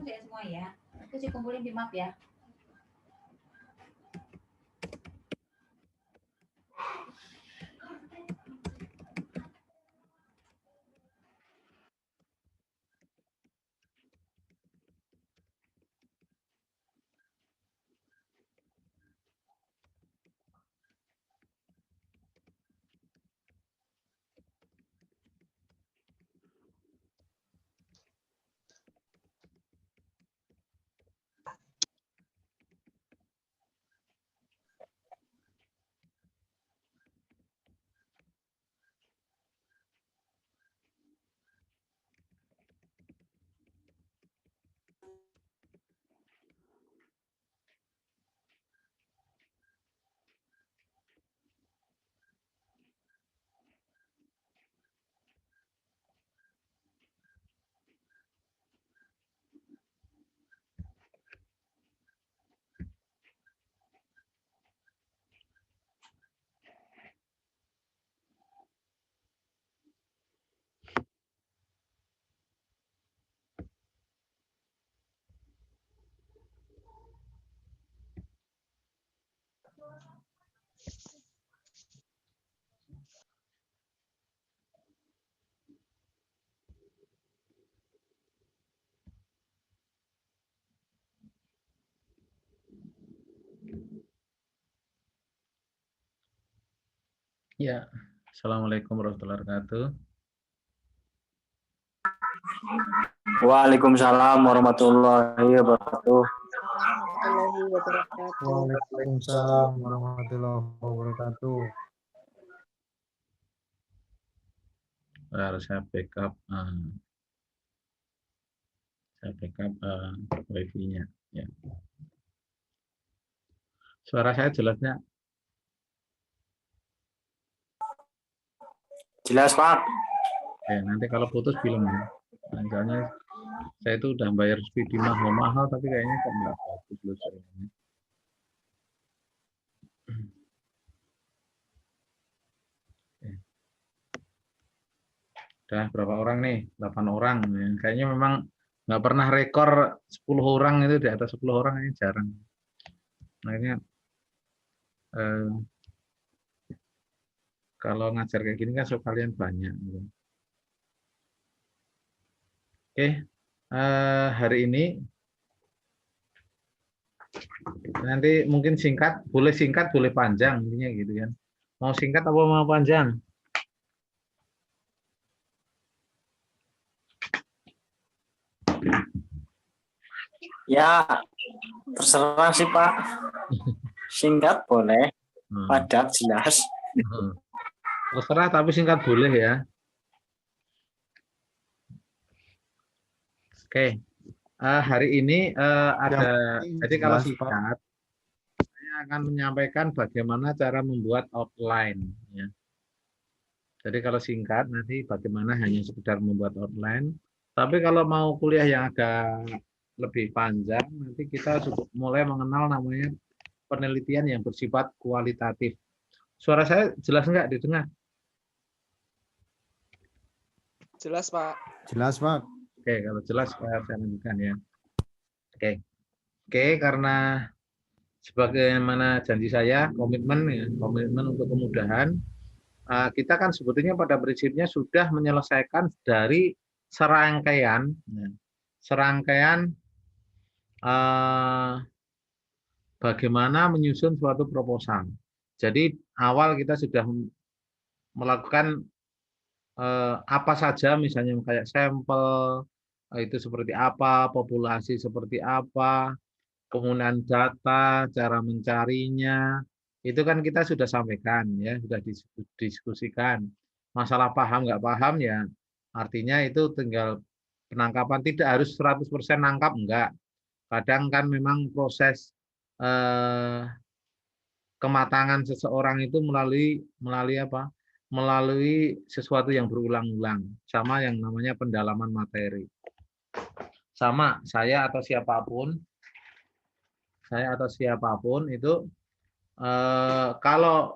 bagus ya semua ya. Itu sih kumpulin di map ya. Ya, Assalamualaikum warahmatullahi wabarakatuh. Waalaikumsalam warahmatullahi wabarakatuh. Waalaikumsalam warahmatullahi wabarakatuh. Harus saya backup wifi-nya. Ya. Suara saya jelasnya? Jelas, Pak. Nanti kalau putus bilang ya. Misalnya saya itu udah bayar speedy mahal tapi kayaknya kok nggak bagus loh suaranya. Udah berapa orang nih? 8 orang. Kayaknya memang nggak pernah rekor 10 orang itu, di atas 10 orang ini jarang. Makanya kalau ngajar kayak gini kan sekalian banyak. Gitu. Oke, hari ini nanti mungkin singkat, boleh panjang intinya gitu kan. Mau singkat apa mau panjang? Ya, terserah sih, Pak. Singkat boleh, padat jelas. Terserah tapi singkat boleh ya. Oke, hari ini ada, jadi kalau singkat, saya akan menyampaikan bagaimana cara membuat outline. Ya. Jadi kalau singkat nanti bagaimana hanya sekedar membuat outline. Tapi kalau mau kuliah yang agak lebih panjang, nanti kita cukup mulai mengenal namanya penelitian yang bersifat kualitatif. Suara saya jelas nggak didengar? Jelas, Pak. Jelas, Pak. Oke, kalau jelas saya lanjutkan ya. Oke, karena sebagaimana janji saya, komitmen untuk kemudahan, kita kan sebetulnya pada prinsipnya sudah menyelesaikan dari serangkaian bagaimana menyusun suatu proposal. Jadi awal kita sudah melakukan apa saja, misalnya kayak sampel itu seperti apa, populasi seperti apa, penggunaan data, cara mencarinya, itu kan kita sudah sampaikan ya, sudah diskusikan. Masalah paham nggak paham ya, artinya itu tinggal penangkapan, tidak harus 100% nangkap, enggak. Kadang kan memang proses kematangan seseorang itu melalui apa? Melalui sesuatu yang berulang-ulang, sama yang namanya pendalaman materi. Sama saya atau siapapun itu kalau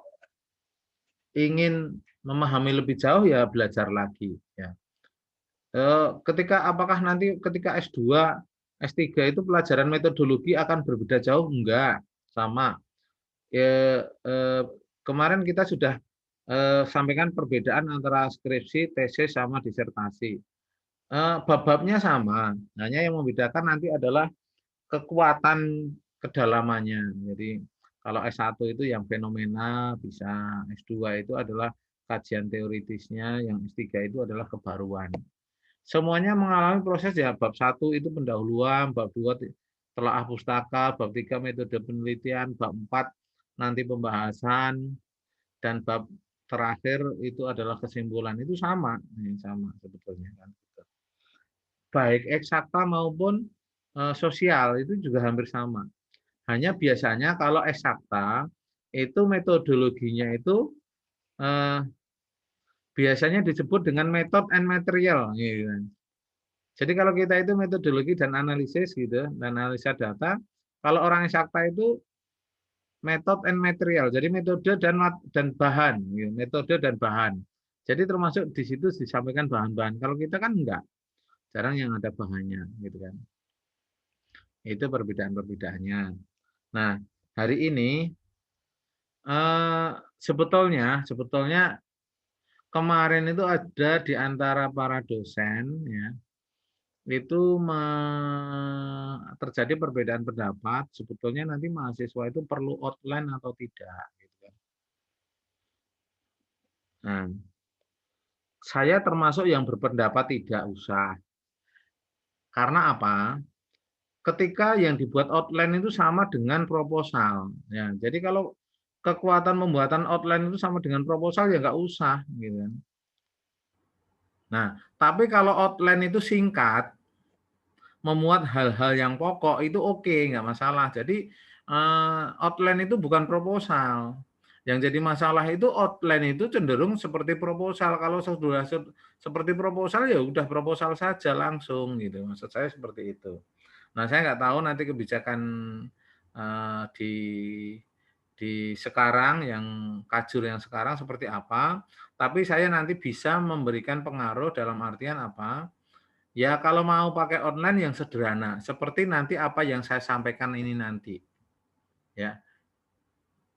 ingin memahami lebih jauh ya belajar lagi ya. Apakah nanti ketika S2 S3 itu pelajaran metodologi akan berbeda jauh? Enggak, sama. Kemarin kita sudah sampaikan perbedaan antara skripsi, tesis, sama disertasi. Bab-babnya sama, hanya yang membedakan nanti adalah kekuatan kedalamannya. Jadi kalau S1 itu yang fenomena bisa, S2 itu adalah kajian teoritisnya, yang S3 itu adalah kebaruan. Semuanya mengalami proses ya, bab 1 itu pendahuluan, bab 2 telaah pustaka, bab 3 metode penelitian, bab 4 nanti pembahasan, dan bab terakhir itu adalah kesimpulan. Itu sama sebetulnya kan. Baik eksakta maupun sosial itu juga hampir sama. Hanya biasanya kalau eksakta itu metodologinya itu biasanya disebut dengan method and material. Gitu. Jadi kalau kita itu metodologi dan analisis gitu, dan analisa data. Kalau orang eksakta itu method and material. Jadi metode dan bahan, gitu. Metode dan bahan. Jadi termasuk di situ disampaikan bahan-bahan. Kalau kita kan enggak, jarang yang ada bahannya, gitu kan. Itu perbedaan-perbedaannya. Nah, hari ini sebetulnya kemarin itu ada di antara para dosen ya, itu terjadi perbedaan pendapat sebetulnya nanti mahasiswa itu perlu outline atau tidak gitu kan. Nah, saya termasuk yang berpendapat tidak usah. Karena apa? Ketika yang dibuat outline itu sama dengan proposal. Ya, jadi kalau kekuatan pembuatan outline itu sama dengan proposal ya nggak usah. Gitu. Nah, tapi kalau outline itu singkat, memuat hal-hal yang pokok itu oke, nggak masalah. Jadi outline itu bukan proposal. Yang jadi masalah itu outline itu cenderung seperti proposal. Kalau sudah seperti proposal ya udah proposal saja langsung gitu. Maksud saya seperti itu. Nah, saya nggak tahu nanti kebijakan di sekarang yang kajur yang sekarang seperti apa, tapi saya nanti bisa memberikan pengaruh dalam artian apa? Ya kalau mau pakai online yang sederhana, seperti nanti apa yang saya sampaikan ini nanti. Ya.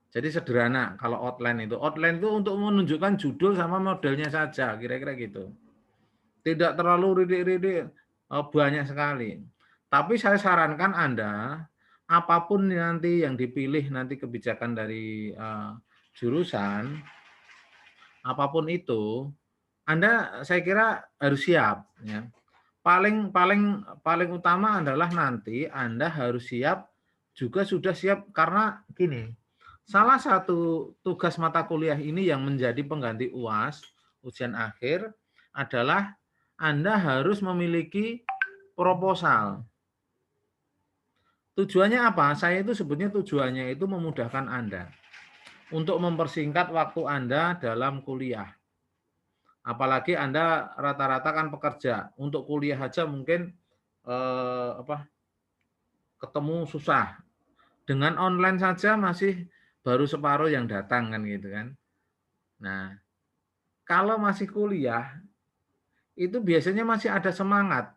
Jadi sederhana kalau outline itu. Outline itu untuk menunjukkan judul sama modelnya saja, kira-kira gitu. Tidak terlalu ridik-ridik, banyak sekali. Tapi saya sarankan Anda, apapun nanti yang dipilih nanti kebijakan dari jurusan, apapun itu, Anda saya kira harus siap. Ya. Paling utama adalah nanti Anda harus siap, juga sudah siap karena gini, salah satu tugas mata kuliah ini yang menjadi pengganti UAS, ujian akhir, adalah Anda harus memiliki proposal. Tujuannya apa? Saya itu sebutnya tujuannya itu memudahkan Anda untuk mempersingkat waktu Anda dalam kuliah. Apalagi Anda rata-rata kan pekerja, untuk kuliah aja mungkin ketemu susah. Dengan online saja masih baru separuh yang datang kan gitu kan. Nah, kalau masih kuliah itu biasanya masih ada semangat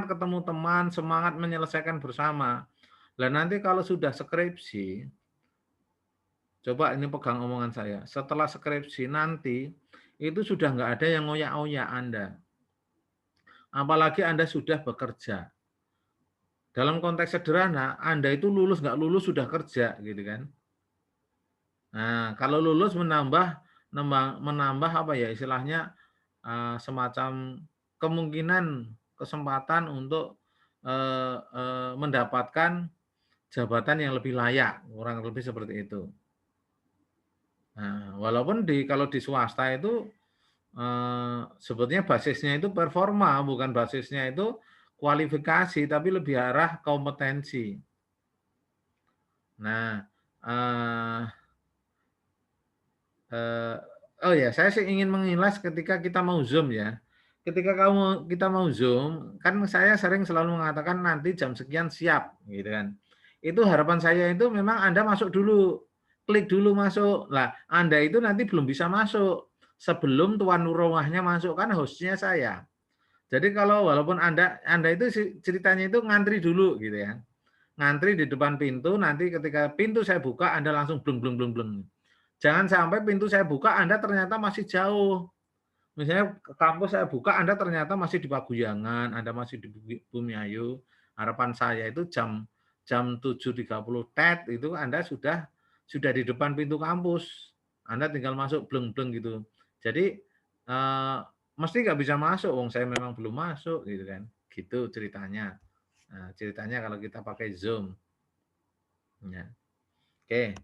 ketemu teman, semangat menyelesaikan bersama. Lah nanti kalau sudah skripsi, coba ini pegang omongan saya, setelah skripsi nanti itu sudah nggak ada yang ngoyak-ngoyak Anda. Apalagi Anda sudah bekerja. Dalam konteks sederhana, Anda itu lulus nggak lulus sudah kerja, gitu kan. Nah, kalau lulus menambah apa ya istilahnya semacam kemungkinan kesempatan untuk mendapatkan jabatan yang lebih layak, kurang lebih seperti itu. Nah, walaupun kalau di swasta itu sebetulnya basisnya itu performa, bukan basisnya itu kualifikasi, tapi lebih arah kompetensi. Nah, oh ya, saya sih ingin mengilas ketika kita mau Zoom ya. Ketika kita mau Zoom, kan saya sering selalu mengatakan nanti jam sekian siap, gitu kan. Itu harapan saya itu memang Anda masuk dulu, klik dulu masuk. Lah, Anda itu nanti belum bisa masuk sebelum tuan rumahnya masuk, kan hostnya saya. Jadi kalau walaupun Anda itu ceritanya itu ngantri dulu gitu ya. Ngantri di depan pintu, nanti ketika pintu saya buka Anda langsung bleng bleng bleng bleng. Jangan sampai pintu saya buka Anda ternyata masih jauh. Misalnya ke kampus saya buka Anda ternyata masih di Paguyangan, Anda masih di Bumiayu. Harapan saya itu jam 7.30 TET itu Anda sudah di depan pintu kampus. Anda tinggal masuk bleng bleng gitu. Jadi mesti nggak bisa masuk, wong saya memang belum masuk gitu kan, gitu ceritanya. Nah, ceritanya kalau kita pakai Zoom, ya. Oke,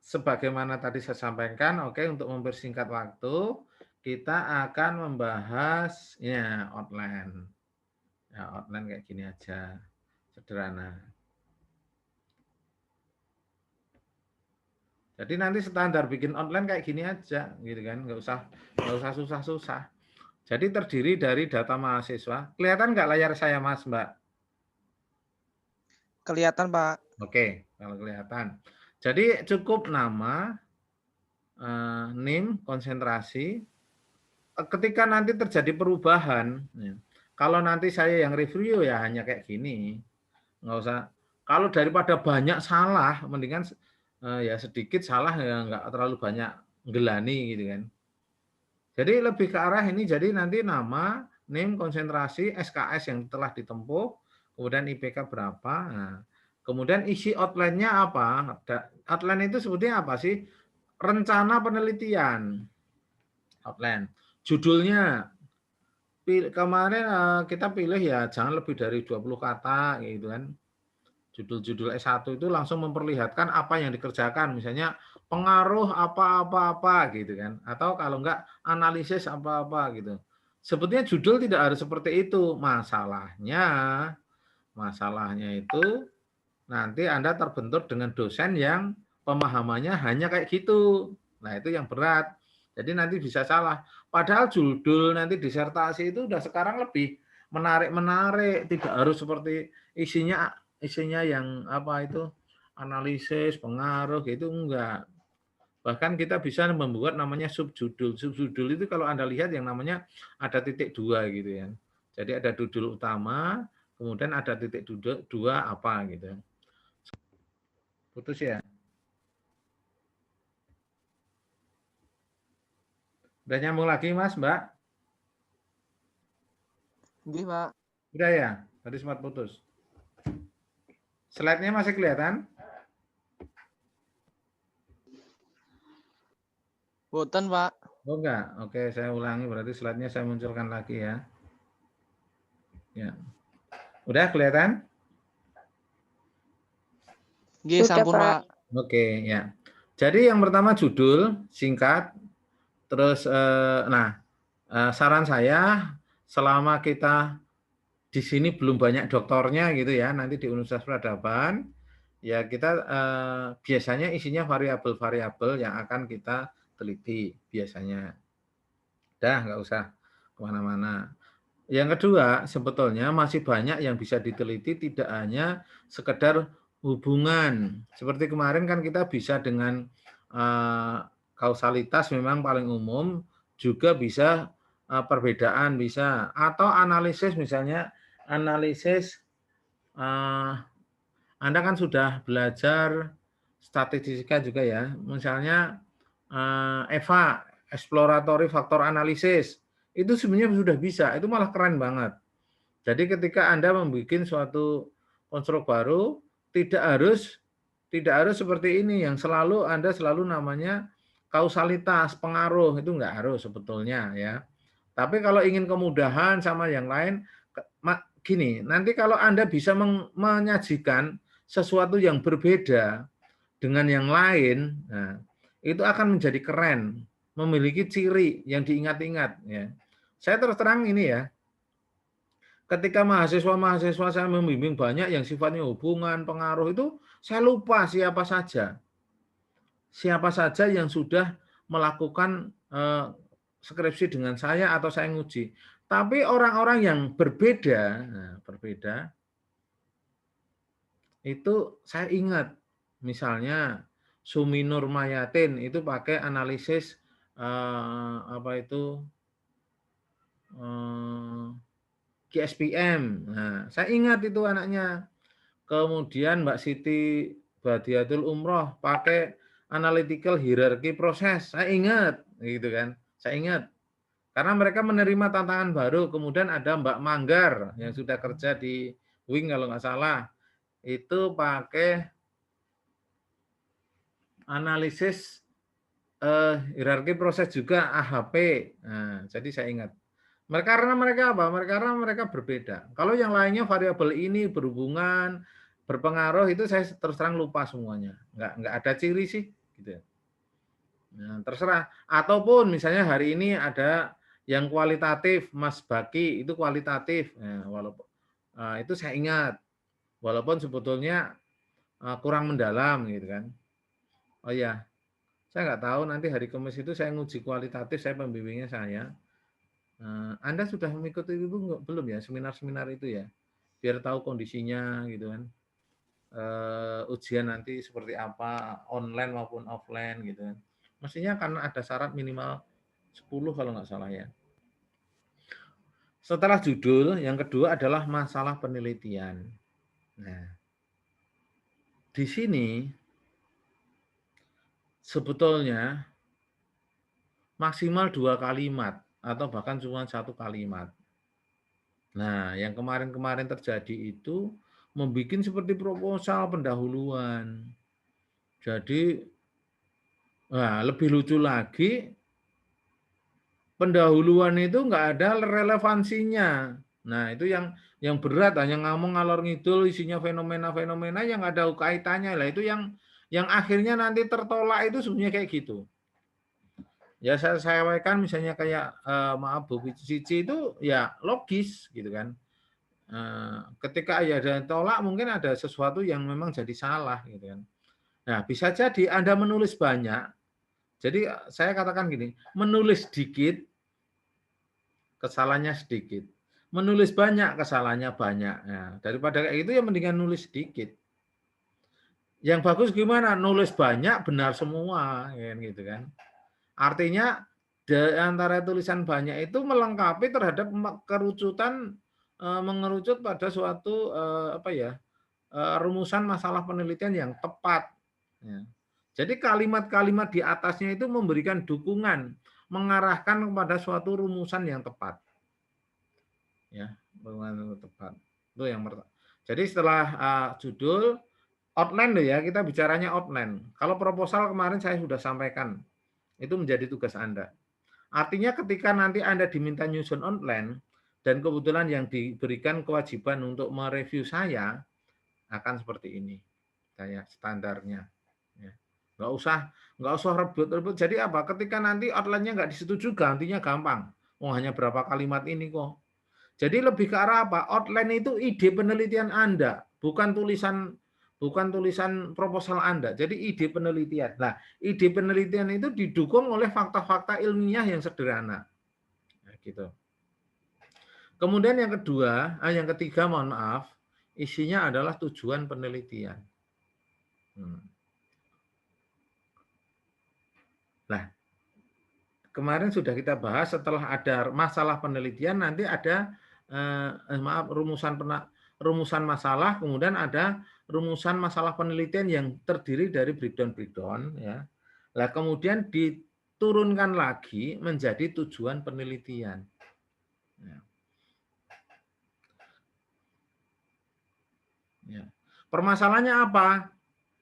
sebagaimana tadi saya sampaikan, oke, untuk mempersingkat waktu, kita akan membahas ya outline, ya outline kayak gini aja, sederhana. Jadi nanti standar bikin outline kayak gini aja, gitu kan, nggak usah susah-susah. Jadi terdiri dari data mahasiswa. Kelihatan nggak layar saya, Mas, Mbak? Kelihatan, Pak. Oke, kalau kelihatan. Jadi cukup nama, name, konsentrasi. Ketika nanti terjadi perubahan, kalau nanti saya yang review ya hanya kayak gini, nggak usah. Kalau daripada banyak salah, mendingan ya sedikit salah ya nggak terlalu banyak ngelani gitu kan. Jadi lebih ke arah ini, jadi nanti nama, name, konsentrasi, SKS yang telah ditempuh, kemudian IPK berapa, nah, kemudian isi outline-nya apa, outline itu sebetulnya apa sih, rencana penelitian, outline, judulnya, kemarin kita pilih ya jangan lebih dari 20 kata, gitu kan, judul-judul S1 itu langsung memperlihatkan apa yang dikerjakan, misalnya pengaruh apa-apa-apa gitu kan, atau kalau enggak analisis apa-apa gitu. Sebetulnya judul tidak harus seperti itu. Masalahnya itu nanti Anda terbentur dengan dosen yang pemahamannya hanya kayak gitu. Nah, itu yang berat. Jadi nanti bisa salah. Padahal judul nanti disertasi itu udah sekarang lebih menarik-menarik, tidak harus seperti isinya yang apa itu analisis, pengaruh gitu enggak. Bahkan kita bisa membuat namanya subjudul. Subjudul itu kalau Anda lihat yang namanya ada titik dua gitu ya. Jadi ada judul utama, kemudian ada titik dua apa gitu. Putus ya. Udah nyambung lagi Mas, Mbak? Nggih, Pak. Udah ya? Tadi sempat putus. Slide-nya masih kelihatan? Boten, Pak. Oh enggak? Oke, saya ulangi berarti slide-nya saya munculkan lagi ya. Ya. Udah kelihatan? Nggih, sampun, Pak. Oke, ya. Jadi yang pertama judul singkat. Terus saran saya selama kita di sini belum banyak doktornya gitu ya, nanti di Universitas Peradaban ya kita biasanya isinya variabel-variabel yang akan kita teliti biasanya. Udah nggak usah kemana-mana. Yang kedua, sebetulnya masih banyak yang bisa diteliti, tidak hanya sekedar hubungan. Seperti kemarin kan kita bisa dengan kausalitas memang paling umum, juga bisa perbedaan bisa, atau analisis misalnya, analisis Anda kan sudah belajar statistika juga ya, misalnya EVA, exploratory factor analysis, itu sebenarnya sudah bisa, itu malah keren banget. Jadi ketika Anda membuat suatu konstruk baru, tidak harus seperti ini yang Anda selalu namanya kausalitas, pengaruh, itu enggak harus sebetulnya ya. Tapi kalau ingin kemudahan sama yang lain, gini, nanti kalau Anda bisa menyajikan sesuatu yang berbeda dengan yang lain, nah, itu akan menjadi keren, memiliki ciri yang diingat-ingat ya. Saya terus terang ini ya, ketika mahasiswa saya membimbing banyak yang sifatnya hubungan, pengaruh itu, saya lupa siapa saja yang sudah melakukan skripsi dengan saya atau saya nguji. Tapi orang-orang yang berbeda itu saya ingat, misalnya Sumi Nurmayatin itu pakai analisis GSPM. Nah, saya ingat itu anaknya. Kemudian Mbak Siti Badiatul Umroh pakai analytical hierarchy proses. Saya ingat, gitu kan. Saya ingat. Karena mereka menerima tantangan baru. Kemudian ada Mbak Manggar yang sudah kerja di Wing kalau nggak salah. Itu pakai analisis hierarki proses juga AHP. Nah, jadi saya ingat. Karena mereka apa? Karena mereka berbeda. Kalau yang lainnya variabel ini berhubungan, berpengaruh itu saya terus terang lupa semuanya. Nggak ada ciri sih, gitu. Nah, terserah. Ataupun misalnya hari ini ada yang kualitatif, Mas Baki itu kualitatif. Nah, walaupun itu saya ingat, walaupun sebetulnya kurang mendalam, gitu kan. Oh ya, saya nggak tahu nanti hari Kamis itu saya nguji kualitatif, saya pembimbingnya saya. Anda sudah mengikuti itu belum ya seminar-seminar itu ya, biar tahu kondisinya gitu kan. Ujian nanti seperti apa, online maupun offline gitu kan. Mestinya karena ada syarat minimal 10 kalau nggak salah ya. Setelah judul, yang kedua adalah masalah penelitian. Nah, di sini sebetulnya maksimal 2 kalimat atau bahkan cuma 1 kalimat. Nah, yang kemarin-kemarin terjadi itu membuat seperti proposal pendahuluan. Jadi, lebih lucu lagi, pendahuluan itu nggak ada relevansinya. Nah, itu yang berat, hanya ngomong ngalor ngidul, isinya fenomena-fenomena yang nggak ada kaitannya. Lah itu yang akhirnya nanti tertolak itu sebenarnya kayak gitu. Ya saya sampaikan misalnya kayak maaf Bu Cici itu ya logis gitu kan. Ketika ya ada tolak mungkin ada sesuatu yang memang jadi salah gitu kan. Nah, bisa jadi Anda menulis banyak. Jadi saya katakan gini, menulis dikit kesalahannya sedikit. Menulis banyak kesalahannya banyak. Nah, daripada kayak gitu ya mendingan nulis sedikit. Yang bagus gimana? Nulis banyak benar semua gitu kan. Artinya di antara tulisan banyak itu melengkapi terhadap kerucutan mengerucut pada suatu rumusan masalah penelitian yang tepat. Ya. Jadi kalimat-kalimat di atasnya itu memberikan dukungan, mengarahkan kepada suatu rumusan yang tepat. Ya, rumusan tepat. Itu yang pertama. Jadi setelah judul outline loh ya, kita bicaranya outline. Kalau proposal kemarin saya sudah sampaikan. Itu menjadi tugas Anda. Artinya ketika nanti Anda diminta nyusun outline dan kebetulan yang diberikan kewajiban untuk mereview saya akan seperti ini. Saya standarnya. Ya. Nggak usah rebut-rebut. Jadi apa? Ketika nanti outline-nya nggak disetujui, gantinya gampang. Oh, hanya berapa kalimat ini kok. Jadi lebih ke arah apa? Outline itu ide penelitian Anda, bukan tulisan proposal Anda. Jadi ide penelitian. Nah, ide penelitian itu didukung oleh fakta-fakta ilmiah yang sederhana. Nah, gitu. Kemudian yang ketiga, mohon maaf, isinya adalah tujuan penelitian. Nah, kemarin sudah kita bahas setelah ada masalah penelitian nanti ada rumusan masalah, kemudian ada rumusan masalah penelitian yang terdiri dari breakdown ya. Nah, kemudian diturunkan lagi menjadi tujuan penelitian. Ya. Permasalahannya apa?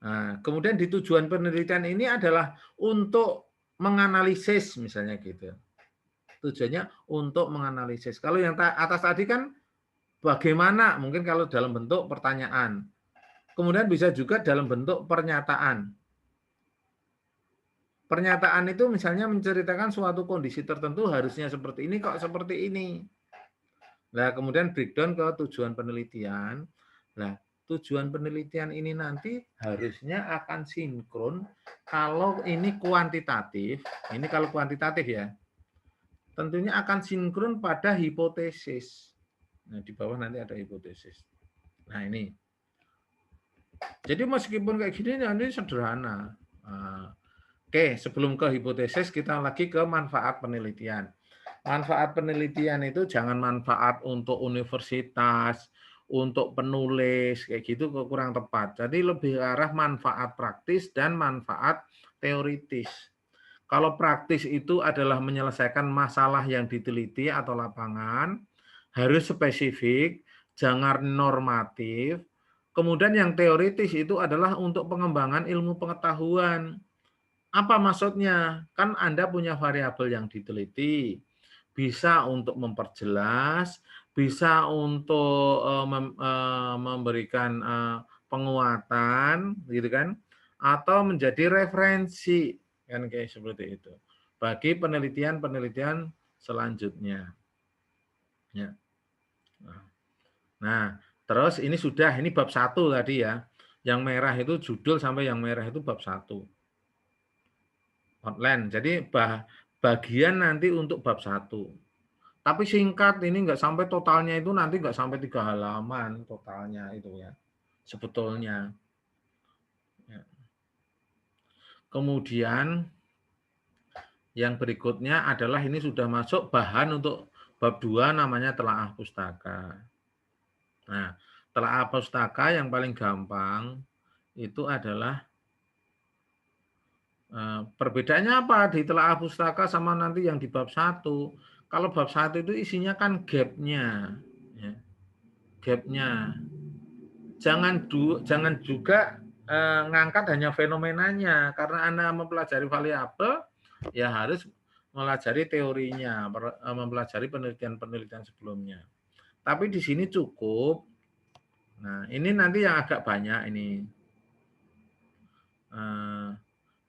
Nah, kemudian di tujuan penelitian ini adalah untuk menganalisis misalnya gitu. Tujuannya untuk menganalisis. Kalau yang atas tadi kan bagaimana, mungkin kalau dalam bentuk pertanyaan. Kemudian bisa juga dalam bentuk pernyataan. Pernyataan itu misalnya menceritakan suatu kondisi tertentu harusnya seperti ini, kok seperti ini. Nah, kemudian breakdown ke tujuan penelitian. Nah, tujuan penelitian ini nanti harusnya akan sinkron kalau ini kuantitatif. Ini kalau kuantitatif ya. Tentunya akan sinkron pada hipotesis. Nah, di bawah nanti ada hipotesis. Nah, ini. Jadi meskipun kayak gini nanti sederhana. Oke, sebelum ke hipotesis kita lagi ke manfaat penelitian. Manfaat penelitian itu jangan manfaat untuk universitas, untuk penulis, kayak gitu kurang tepat. Jadi lebih ke arah manfaat praktis dan manfaat teoritis. Kalau praktis itu adalah menyelesaikan masalah yang diteliti atau lapangan, harus spesifik, jangan normatif. Kemudian yang teoritis itu adalah untuk pengembangan ilmu pengetahuan. Apa maksudnya? Kan Anda punya variabel yang diteliti, bisa untuk memperjelas, bisa untuk memberikan penguatan, gitu kan? Atau menjadi referensi, kan kayak seperti itu. Bagi penelitian-penelitian selanjutnya. Ya. Nah, terus ini bab 1 tadi ya. Yang merah itu judul sampai yang merah itu bab 1. Outline. Jadi bagian nanti untuk bab 1. Tapi singkat, ini nggak sampai totalnya itu nanti nggak sampai 3 halaman totalnya itu ya. Sebetulnya. Ya. Kemudian yang berikutnya adalah ini sudah masuk bahan untuk bab 2 namanya telaah pustaka. Nah, telaah pustaka yang paling gampang itu adalah perbedaannya apa di telaah pustaka sama nanti yang di bab 1. Kalau bab 1 itu isinya kan gap-nya. Ya. Gap-nya. Jangan juga ngangkat hanya fenomenanya. Karena Anda mempelajari variabel, ya harus mempelajari teorinya, mempelajari penelitian-penelitian sebelumnya. Tapi di sini cukup. Nah, ini nanti yang agak banyak ini.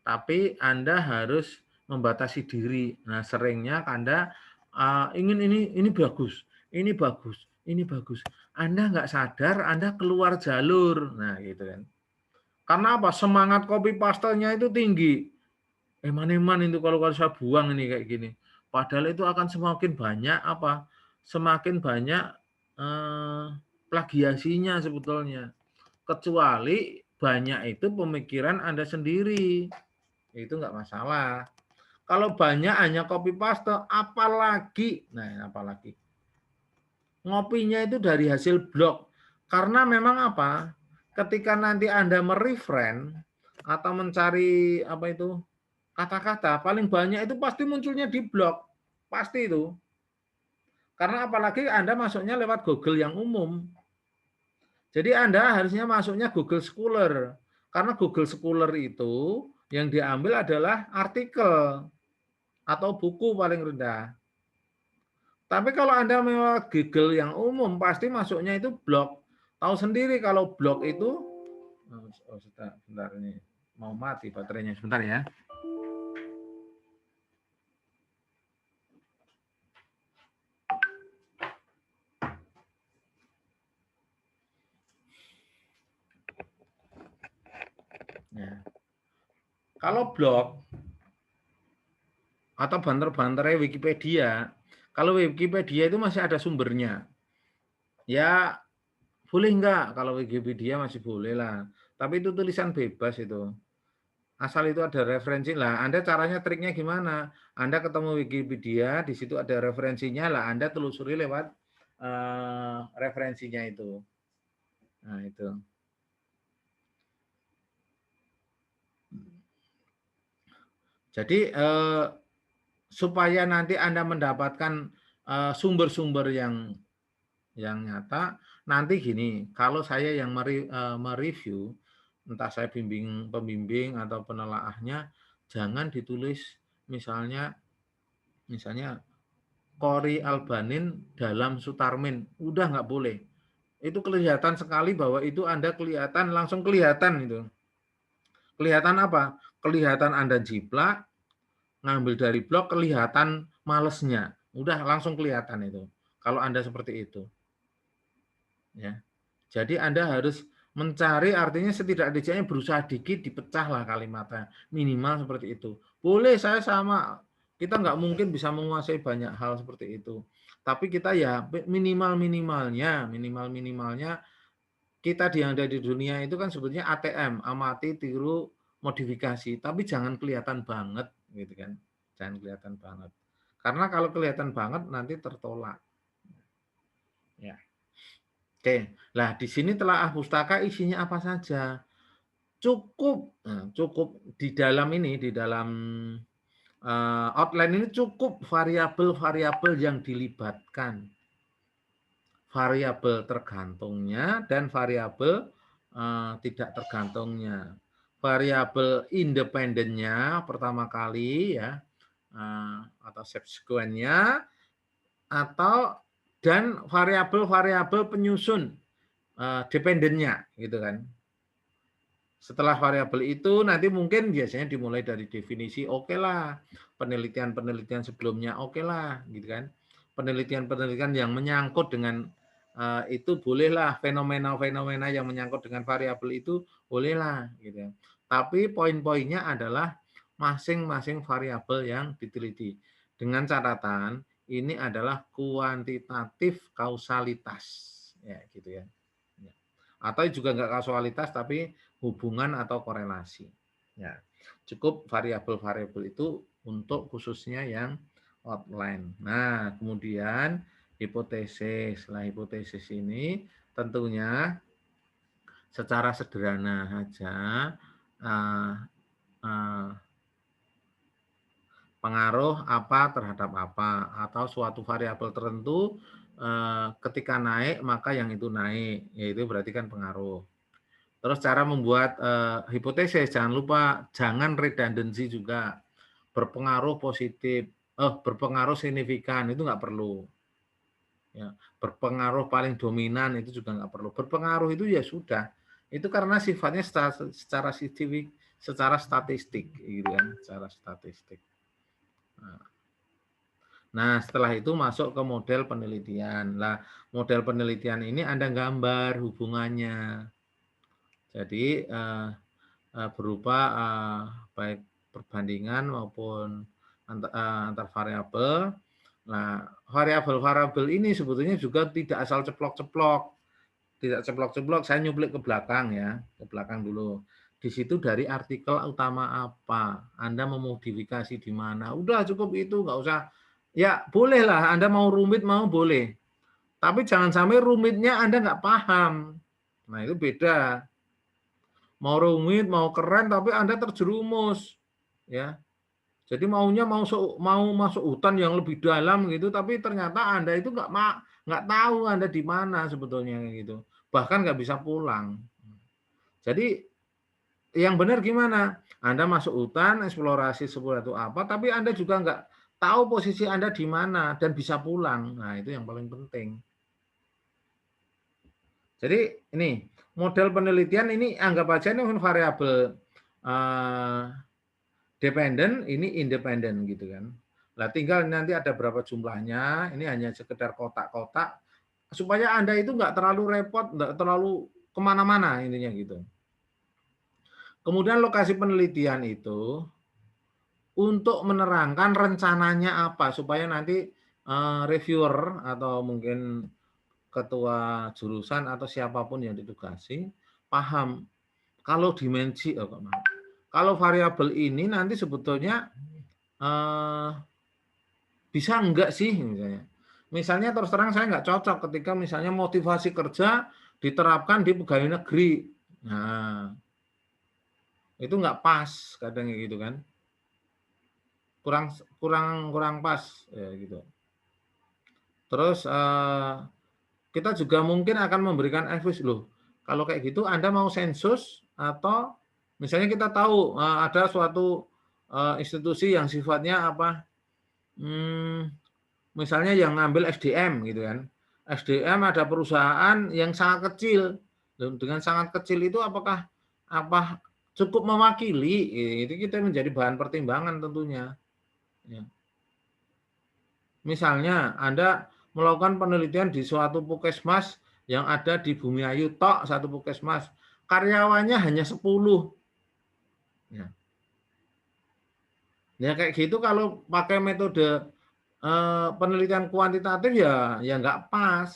Tapi Anda harus membatasi diri. Nah, seringnya Anda ingin ini bagus, ini bagus, ini bagus. Anda nggak sadar, Anda keluar jalur. Nah, gitu kan. Karena apa? Semangat copy paste-nya itu tinggi. Eman-eman itu kalau saya buang ini kayak gini. Padahal itu akan semakin banyak apa? Semakin banyak plagiasinya sebetulnya. Kecuali banyak itu pemikiran Anda sendiri. Itu nggak masalah. Kalau banyak hanya copy paste, apalagi, nah apalagi ngopinya itu dari hasil blog. Karena memang apa? Ketika nanti Anda mereferen atau mencari apa itu kata-kata, paling banyak itu pasti munculnya di blog, pasti itu. Karena apalagi Anda masuknya lewat Google yang umum. Jadi Anda harusnya masuknya Google Scholar. Karena Google Scholar itu yang diambil adalah artikel atau buku paling rendah. Tapi kalau Anda memang Google yang umum, pasti masuknya itu blog. Tahu sendiri kalau blog itu, sebentar ini mau mati baterainya, sebentar ya. Ya. Kalau blog atau banter-banternya Wikipedia, kalau Wikipedia itu masih ada sumbernya. Ya, boleh enggak? Kalau Wikipedia masih boleh lah. Tapi itu tulisan bebas itu. Asal itu ada referensi lah. Anda caranya triknya gimana? Anda ketemu Wikipedia, di situ ada referensinya lah. Anda telusuri lewat referensinya itu. Nah, itu. Jadi supaya nanti Anda mendapatkan sumber-sumber yang nyata, nanti gini, kalau saya yang mereview, entah saya pembimbing atau penelaahnya, jangan ditulis misalnya Cory Albanin dalam Sutarmin, udah nggak boleh. Itu kelihatan sekali bahwa itu Anda langsung kelihatan itu. Kelihatan apa? Kelihatan Anda jiplak, ngambil dari blog, kelihatan malesnya. Udah langsung kelihatan itu. Kalau Anda seperti itu. Ya. Jadi Anda harus mencari, artinya setidak-tidaknya berusaha dikit dipecah lah kalimatnya. Minimal seperti itu. Boleh saya sama. Kita nggak mungkin bisa menguasai banyak hal seperti itu. Tapi kita ya minimal-minimalnya kita yang ada di dunia itu kan sebetulnya ATM, amati, tiru, modifikasi, tapi jangan kelihatan banget gitu kan. Jangan kelihatan banget. Karena kalau kelihatan banget nanti tertolak. Ya. Oke. Nah, di sini telaah pustaka isinya apa saja? Cukup di dalam ini, di dalam outline ini cukup variabel-variabel yang dilibatkan. Variabel tergantungnya dan variabel tidak tergantungnya. Variabel independennya pertama kali ya, atau subsequentnya, atau dan variabel-variabel penyusun dependennya, gitu kan. Setelah variabel itu nanti mungkin biasanya dimulai dari definisi, oke lah, penelitian-penelitian sebelumnya oke lah, gitu kan. Penelitian-penelitian yang menyangkut dengan itu bolehlah, fenomena-fenomena yang menyangkut dengan variabel itu bolehlah, gitu. Tapi poin-poinnya adalah masing-masing variabel yang diteliti. Dengan catatan ini adalah kuantitatif kausalitas, ya gitu ya. Atau juga enggak kausalitas tapi hubungan atau korelasi. Ya, cukup variabel-variabel itu untuk khususnya yang outline. Nah, kemudian hipotesis. Nah, hipotesis ini tentunya secara sederhana saja pengaruh apa terhadap apa, atau suatu variabel tertentu ketika naik maka yang itu naik, yaitu berarti kan pengaruh. Terus cara membuat hipotesis, jangan lupa jangan redundancy juga, berpengaruh positif, berpengaruh signifikan itu nggak perlu. Ya, berpengaruh paling dominan itu juga nggak perlu. Berpengaruh itu ya sudah, itu karena sifatnya secara statistik, gitu kan, secara statistik. Nah, setelah itu masuk ke model penelitian. Nah, model penelitian ini Anda gambar hubungannya. Jadi berupa baik perbandingan maupun antar variabel. Nah, variabel-variabel ini sebetulnya juga tidak asal ceplok-ceplok. Tidak ceplok-ceplok, saya nyuplik ke belakang ya, ke belakang dulu. Di situ dari artikel utama apa, Anda memodifikasi di mana. Udah cukup itu, nggak usah. Ya, bolehlah Anda mau rumit mau boleh. Tapi jangan sampai rumitnya Anda nggak paham. Nah, itu beda. Mau rumit, mau keren, tapi Anda terjerumus, ya. Jadi maunya mau masuk hutan yang lebih dalam gitu, tapi ternyata Anda itu nggak tahu Anda di mana sebetulnya gitu. Bahkan nggak bisa pulang. Jadi yang benar gimana? Anda masuk hutan, eksplorasi sesuatu apa, tapi Anda juga nggak tahu posisi Anda di mana dan bisa pulang. Nah, itu yang paling penting. Jadi ini model penelitian ini anggap aja ini variabel dependen, ini independen gitu kan. Nah, tinggal nanti ada berapa jumlahnya, ini hanya sekedar kotak-kotak, supaya Anda itu nggak terlalu repot, nggak terlalu kemana-mana intinya gitu. Kemudian lokasi penelitian itu untuk menerangkan rencananya apa, supaya nanti reviewer atau mungkin ketua jurusan atau siapapun yang ditugasi paham kalau dimensi kalau variabel ini nanti sebetulnya bisa enggak sih misalnya. Misalnya terus terang saya enggak cocok ketika misalnya motivasi kerja diterapkan di pegawai negeri. Nah, itu enggak pas kadang gitu kan. Kurang pas ya gitu. Terus kita juga mungkin akan memberikan advice loh. Kalau kayak gitu Anda mau sensus atau misalnya kita tahu ada suatu institusi yang sifatnya apa, misalnya yang ngambil SDM gitu kan. SDM ada perusahaan yang sangat kecil. Dengan sangat kecil itu apakah cukup mewakili? Itu kita menjadi bahan pertimbangan tentunya. Ya. Misalnya Anda melakukan penelitian di suatu puskesmas yang ada di Bumiayu tok, satu puskesmas, karyawannya hanya 10. Ya. Ya kayak gitu kalau pakai metode penelitian kuantitatif ya nggak pas.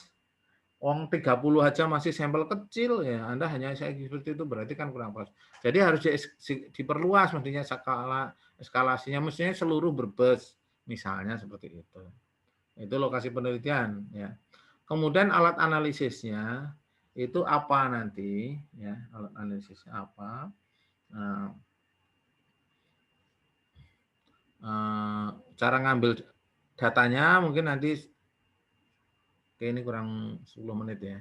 Wong 30 aja masih sampel kecil ya, Anda hanya seperti itu berarti kan kurang pas. Jadi harus diperluas mestinya eskalasinya, mestinya seluruh Brebes, Misalnya seperti itu. Itu lokasi penelitian ya. Kemudian alat analisisnya itu apa nanti ya, alat analisisnya apa? Nah, cara ngambil datanya mungkin nanti ini kurang 10 menit ya.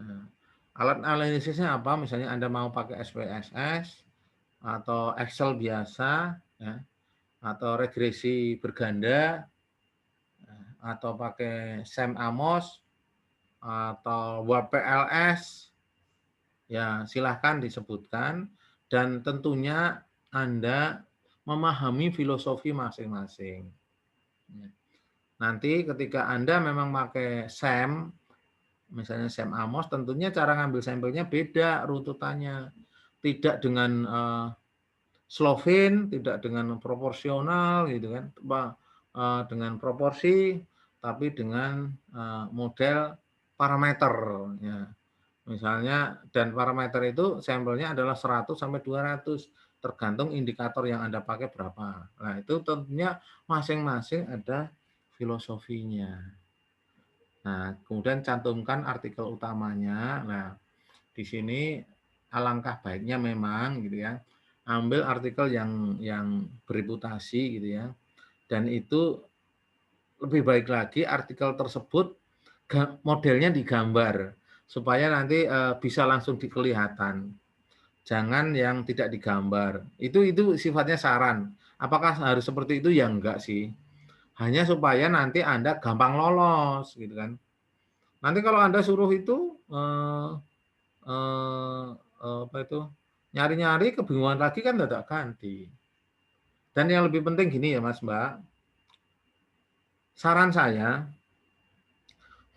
Nah, alat analisisnya apa? Misalnya Anda mau pakai SPSS atau Excel biasa ya, atau regresi berganda atau pakai SEM Amos atau Word PLS ya, silahkan disebutkan dan tentunya Anda memahami filosofi masing-masing. Nanti ketika Anda memang pakai SEM, misalnya SEM Amos, tentunya cara ngambil sampelnya beda rututannya. Tidak dengan Slovin, tidak dengan proporsional gitu kan, dengan proporsi, tapi dengan model parameter ya. Misalnya, dan parameter itu sampelnya adalah 100 sampai 200, tergantung indikator yang Anda pakai berapa. Nah, itu tentunya masing-masing ada filosofinya. Nah, kemudian cantumkan artikel utamanya. Nah, di sini alangkah baiknya memang gitu ya, ambil artikel yang bereputasi gitu ya. Dan itu lebih baik lagi artikel tersebut modelnya digambar supaya nanti bisa langsung kelihatan. Jangan yang tidak digambar. Itu sifatnya saran. Apakah harus seperti itu? Ya enggak sih. Hanya supaya nanti Anda gampang lolos gitu kan. Nanti kalau Anda suruh itu apa itu nyari-nyari kebingungan lagi kan tidak ganti. Dan yang lebih penting gini ya Mas Mbak, saran saya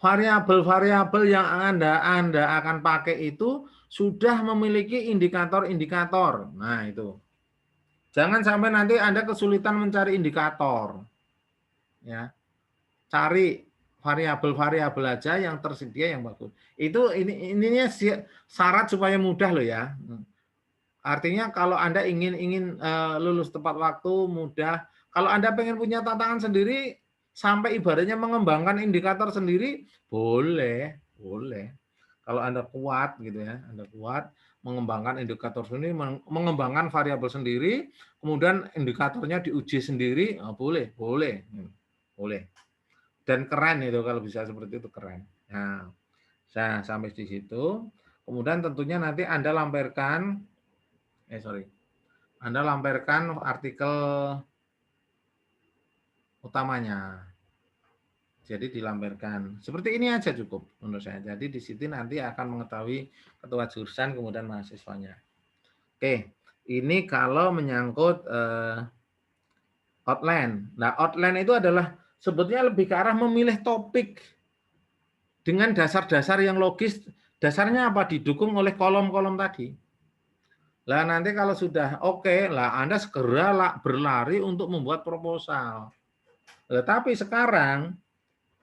variabel-variabel yang Anda akan pakai itu sudah memiliki indikator-indikator. Nah, itu. Jangan sampai nanti Anda kesulitan mencari indikator. Ya. Cari variabel-variabel aja yang tersedia yang bagus. Itu ininya syarat supaya mudah loh ya. Artinya kalau Anda ingin lulus tepat waktu, mudah. Kalau Anda pengen punya tantangan sendiri, sampai ibaratnya mengembangkan indikator sendiri, boleh. Kalau Anda kuat gitu ya, Anda kuat mengembangkan indikator sendiri, mengembangkan variabel sendiri, kemudian indikatornya diuji sendiri, boleh. Dan keren itu kalau bisa seperti itu, keren. Nah, saya sampai di situ. Kemudian tentunya nanti Anda lampirkan Anda lampirkan artikel utamanya. Jadi dilampirkan. Seperti ini aja cukup menurut saya. Jadi di situ nanti akan mengetahui ketua jurusan kemudian mahasiswanya. Oke, ini kalau menyangkut outline. Nah, outline itu adalah sebetulnya lebih ke arah memilih topik dengan dasar-dasar yang logis. Dasarnya apa? Didukung oleh kolom-kolom tadi. Lah nanti kalau sudah oke, lah Anda segera berlari untuk membuat proposal. Tetapi sekarang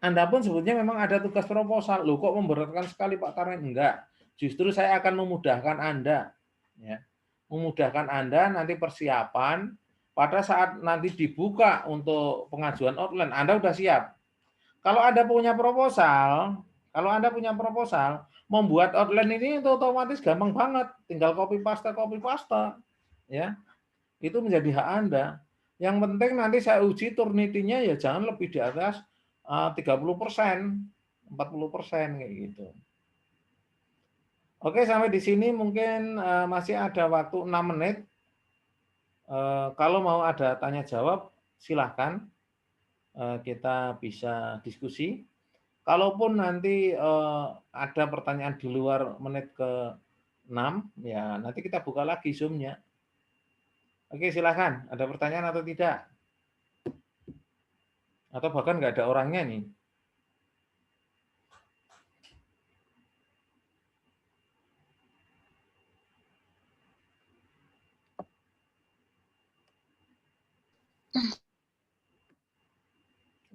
Anda pun sebetulnya memang ada tugas proposal. Loh kok memberatkan sekali Pak Karmen? Enggak. Justru saya akan memudahkan Anda. Ya. Memudahkan Anda nanti persiapan pada saat nanti dibuka untuk pengajuan outline, Anda sudah siap. Kalau Anda punya proposal, membuat outline ini itu otomatis gampang banget. Tinggal copy paste. Ya. Itu menjadi hak Anda. Yang penting nanti saya uji Turnitin-nya ya jangan lebih di atas 30%, 40% kayak gitu. Oke, sampai di sini mungkin masih ada waktu 6 menit. Kalau mau ada tanya jawab, silahkan kita bisa diskusi. Kalaupun nanti ada pertanyaan di luar menit ke-6, ya nanti kita buka lagi Zoom-nya. Oke, silahkan. Ada pertanyaan atau tidak? Atau bahkan nggak ada orangnya nih.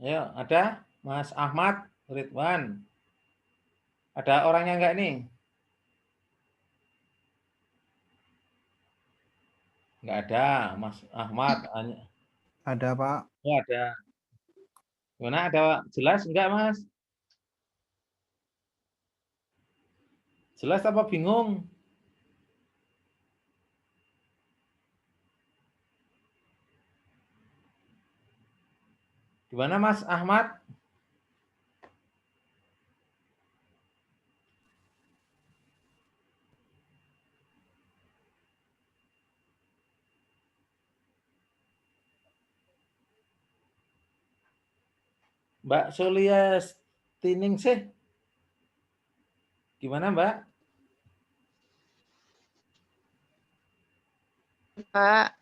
Ayo, ada Mas Ahmad Ridwan. Ada orangnya nggak nih? Nggak ada, Mas Ahmad. Ada, Pak. Oh, ada. Gimana, ada jelas enggak, Mas? Jelas apa bingung? Gimana, Mas Ahmad? Mbak Solia Tining sih. Gimana, Mbak? Pak,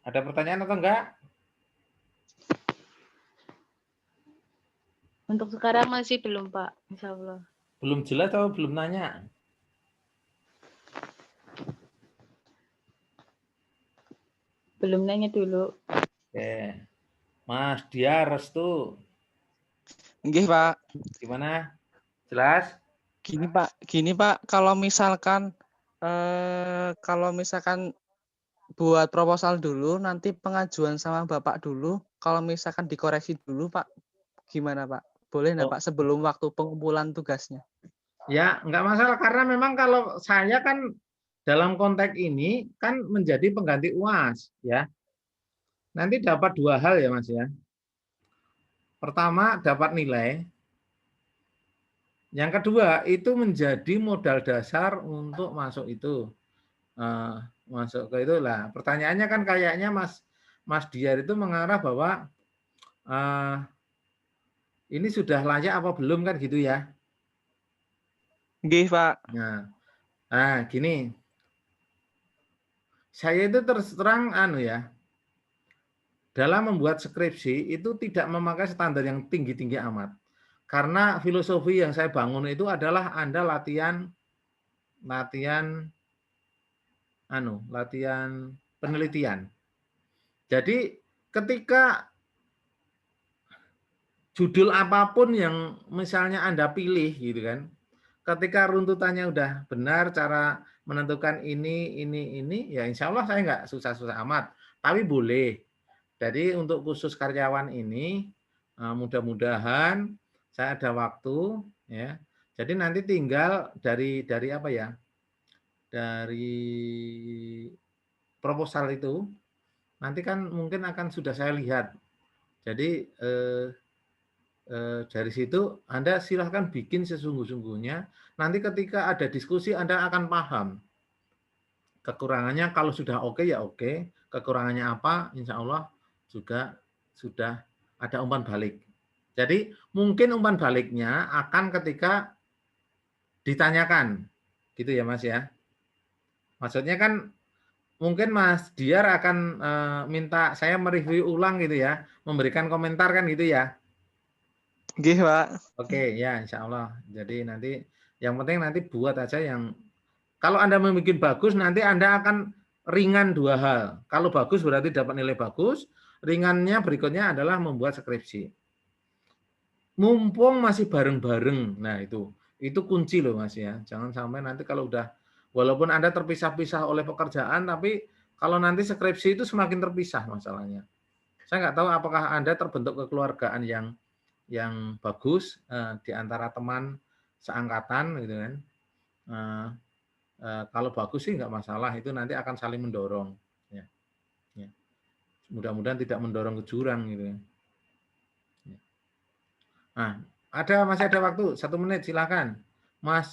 Ada pertanyaan atau enggak? untuk sekarang masih belum, Pak. Insya Allah. Belum jelas atau belum nanya? Belum nanya dulu. Oke. Mas Dia Restu. Nggih, Pak. Gimana? Jelas? Gini Pak, kalau misalkan buat proposal dulu, nanti pengajuan sama Bapak dulu, kalau misalkan dikoreksi dulu, Pak, gimana, Pak? Boleh nggak, Pak, sebelum waktu pengumpulan tugasnya? Ya, enggak masalah karena memang kalau saya kan dalam konteks ini kan menjadi pengganti UAS, ya. Nanti dapat dua hal ya, Mas ya. Pertama, dapat nilai. Yang kedua, itu menjadi modal dasar untuk masuk itu. Masuk ke itu lah. Pertanyaannya kan kayaknya Mas Diar itu mengarah bahwa ini sudah layak apa belum kan gitu ya. Nggih, Pak. Nah, gini. Saya itu terus terang ya. Dalam membuat skripsi itu tidak memakai standar yang tinggi-tinggi amat. Karena filosofi yang saya bangun itu adalah Anda latihan penelitian. Jadi ketika judul apapun yang misalnya Anda pilih gitu kan, ketika runtutannya udah benar, cara menentukan ini, ya insya Allah saya nggak susah-susah amat. Tapi boleh. Jadi untuk khusus karyawan ini, mudah-mudahan saya ada waktu, ya. Jadi nanti tinggal dari apa ya? Dari proposal itu, nanti kan mungkin akan sudah saya lihat. Jadi dari situ Anda silahkan bikin sesungguh-sungguhnya. Nanti ketika ada diskusi Anda akan paham. Kekurangannya kalau sudah oke ya oke, kekurangannya apa insya Allah juga sudah ada umpan balik. Jadi mungkin umpan baliknya akan ketika ditanyakan. Gitu ya Mas ya. Maksudnya kan mungkin Mas Diar akan minta saya mereview ulang gitu ya, memberikan komentar kan gitu ya. Nggih, Pak. Oke, ya insya Allah. Jadi nanti yang penting nanti buat aja yang kalau Anda membuat bagus nanti Anda akan ringan dua hal. Kalau bagus berarti dapat nilai bagus, ringannya berikutnya adalah membuat skripsi. Mumpung masih bareng-bareng. Nah, itu kunci loh Mas ya. Jangan sampai nanti kalau udah walaupun Anda terpisah-pisah oleh pekerjaan tapi kalau nanti skripsi itu semakin terpisah masalahnya. Saya nggak tahu apakah Anda terbentuk kekeluargaan yang bagus di antara teman seangkatan gitu kan. Kalau bagus sih nggak masalah, itu nanti akan saling mendorong. Ya. Ya. Mudah-mudahan tidak mendorong ke jurang gitu. Ya. Nah, masih ada waktu 1 menit, silakan, Mas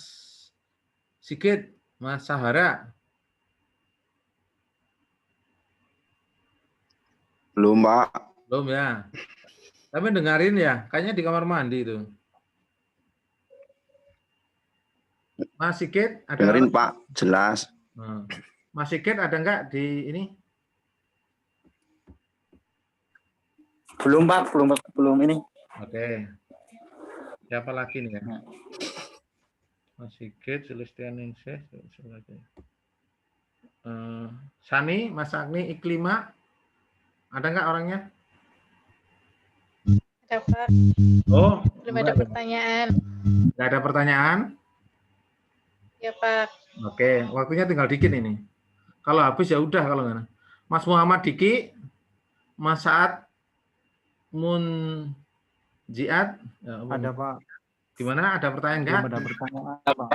Sigit, Mas Sahara. Belum, Pak. Belum ya. Tapi dengerin ya, kayaknya di kamar mandi itu. Mas Sigit, ada Dengerin, Pak, jelas. Mas Sigit ada enggak di ini? Belum, Pak, belum ini. Oke. Siapa lagi nih ya? Mas Sigit, Celestianingsih, Sani, Mas Agni, Iklima, ada enggak orangnya? Ada, Pak. Oh, Belum ada pertanyaan. Enggak ada pertanyaan? Ya, Pak. Oke, waktunya tinggal dikit ini. Kalau habis ya udah kalau enggak. Mas Muhammad Diki, Mas Saad Munjiat. Ya, Ada Pak. gimana? Ada pertanyaan nggak? Belum ada pertanyaan Pak.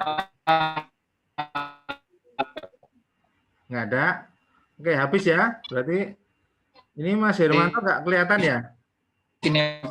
Nggak ada. Oke, habis ya. Berarti ini Mas Hermanto nggak kelihatan ya? Ini